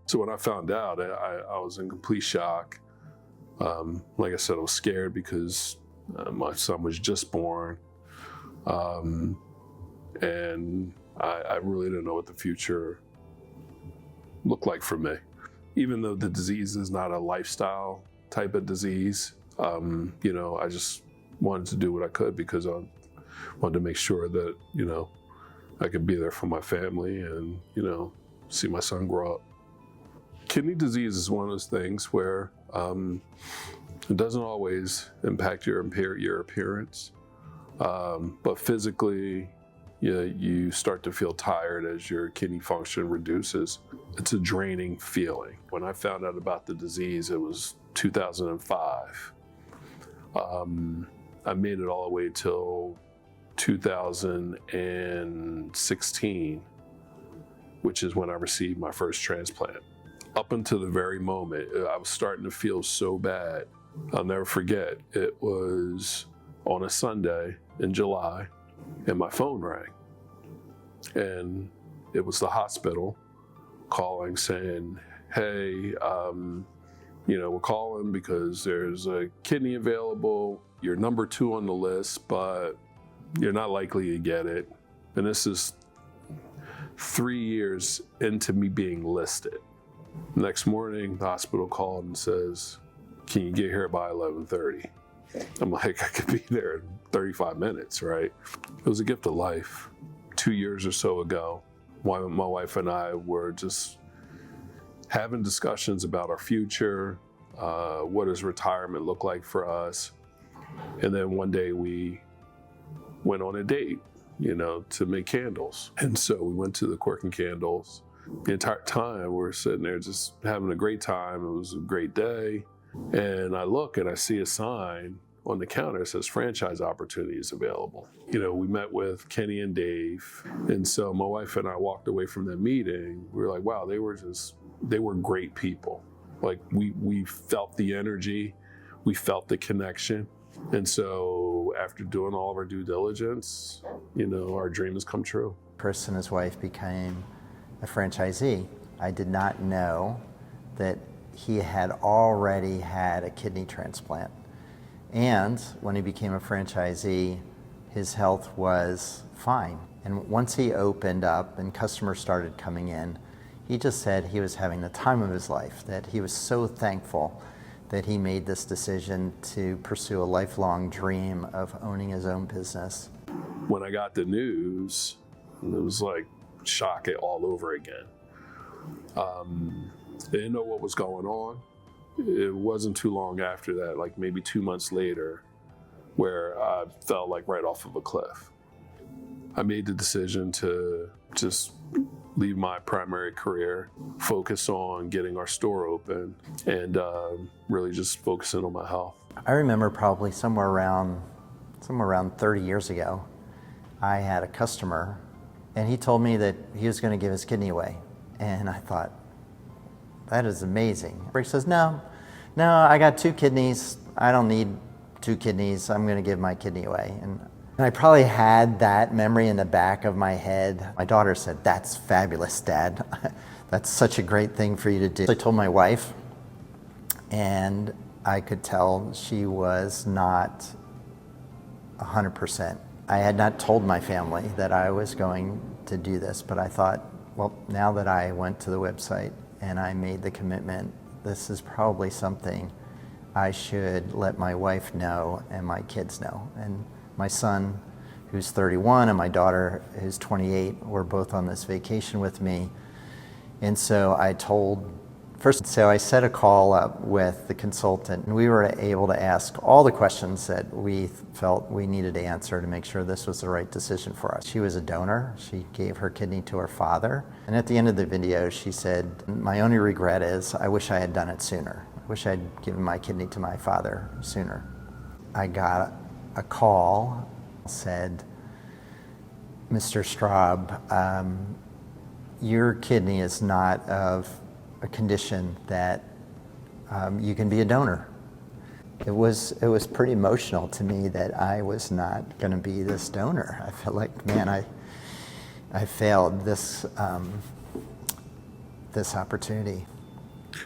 So when I found out, I was in complete shock. Like I said, I was scared because my son was just born. And I really didn't know what the future looked like for me. Even though the disease is not a lifestyle type of disease, I just wanted to do what I could because I wanted to make sure that, I could be there for my family and, see my son grow up. Kidney disease is one of those things where it doesn't always impact your appearance, but physically, you start to feel tired as your kidney function reduces. It's a draining feeling. When I found out about the disease, it was 2005. I made it all the way till 2016, which is when I received my first transplant. Up until the very moment, I was starting to feel so bad. I'll never forget, it was on a Sunday in July, and my phone rang. And it was the hospital calling saying, hey, we're calling because there's a kidney available. You're number 2 on the list, but you're not likely to get it. And this is 3 years into me being listed. Next morning, the hospital called and says, can you get here by 11:30? I'm like, I could be there in 35 minutes, right? It was a gift of life. 2 years or so ago, my wife and I were just having discussions about our future, what does retirement look like for us? And then one day we went on a date, to make candles. And so we went to the Cork Candles. The entire time we're sitting there just having a great time. It was a great day. And I look and I see a sign on the counter that says franchise opportunities available. We met with Kenny and Dave. And so my wife and I walked away from that meeting. We were like, wow, they were great people. Like we felt the energy, we felt the connection. And so after doing all of our due diligence, our dream has come true. Chris and his wife became a franchisee. I did not know that he had already had a kidney transplant. And when he became a franchisee, his health was fine. And once he opened up and customers started coming in, he just said he was having the time of his life, that he was so thankful that he made this decision to pursue a lifelong dream of owning his own business. When I got the news, it was like shock it all over again. They didn't know what was going on. It wasn't too long after that, like maybe 2 months later, where I fell like right off of a cliff. I made the decision to just leave my primary career, focus on getting our store open, and really just focusing on my health. I remember probably somewhere around 30 years ago, I had a customer, and he told me that he was going to give his kidney away. And I thought, that is amazing. He says, no, I got 2 kidneys. I don't need 2 kidneys. I'm going to give my kidney away. And I probably had that memory in the back of my head. My daughter said, that's fabulous, Dad. That's such a great thing for you to do. I told my wife, and I could tell she was not 100%. I had not told my family that I was going to do this, but I thought, well, now that I went to the website and I made the commitment, this is probably something I should let my wife know and my kids know. And my son, who's 31, and my daughter, who's 28, were both on this vacation with me. And so I set a call up with the consultant, and we were able to ask all the questions that we felt we needed to answer to make sure this was the right decision for us. She was a donor. She gave her kidney to her father. And at the end of the video, she said, my only regret is I wish I had done it sooner. I wish I'd given my kidney to my father sooner. I got a call, said, Mr. Straub, your kidney is not of a condition that you can be a donor. It was pretty emotional to me that I was not going to be this donor. I felt like, man, I failed this opportunity.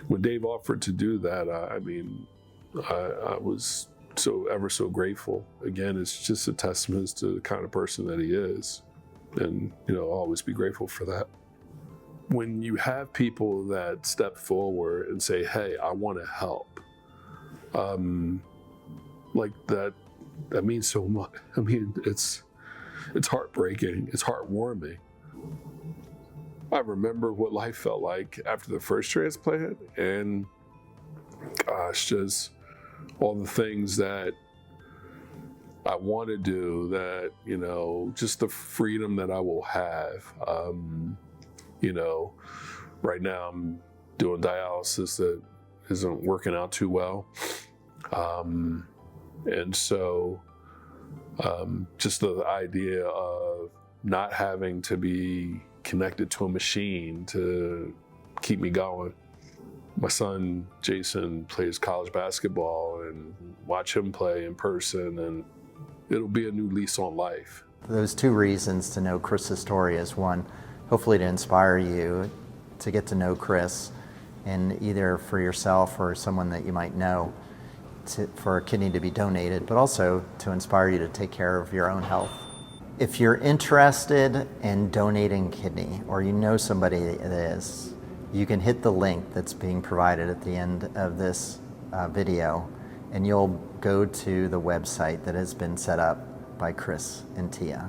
when Dave offered to do that, I was ever so grateful. Again, it's just a testament to the kind of person that he is. And, I'll always be grateful for that. When you have people that step forward and say, hey, I want to help, like that means so much. I mean, it's heartbreaking. It's heartwarming. I remember what life felt like after the first transplant, and gosh, just all the things that I want to do, that, just the freedom that I will have. Right now I'm doing dialysis that isn't working out too well. And so just the idea of not having to be connected to a machine to keep me going. My son, Jason, plays college basketball, and watch him play in person, and it'll be a new lease on life. Those two reasons to know Chris's story is, one, hopefully to inspire you to get to know Chris, and either for yourself or someone that you might know, for a kidney to be donated, but also to inspire you to take care of your own health. If you're interested in donating kidney, or you know somebody that is, you can hit the link that's being provided at the end of this video, and you'll go to the website that has been set up by Chris and Tia.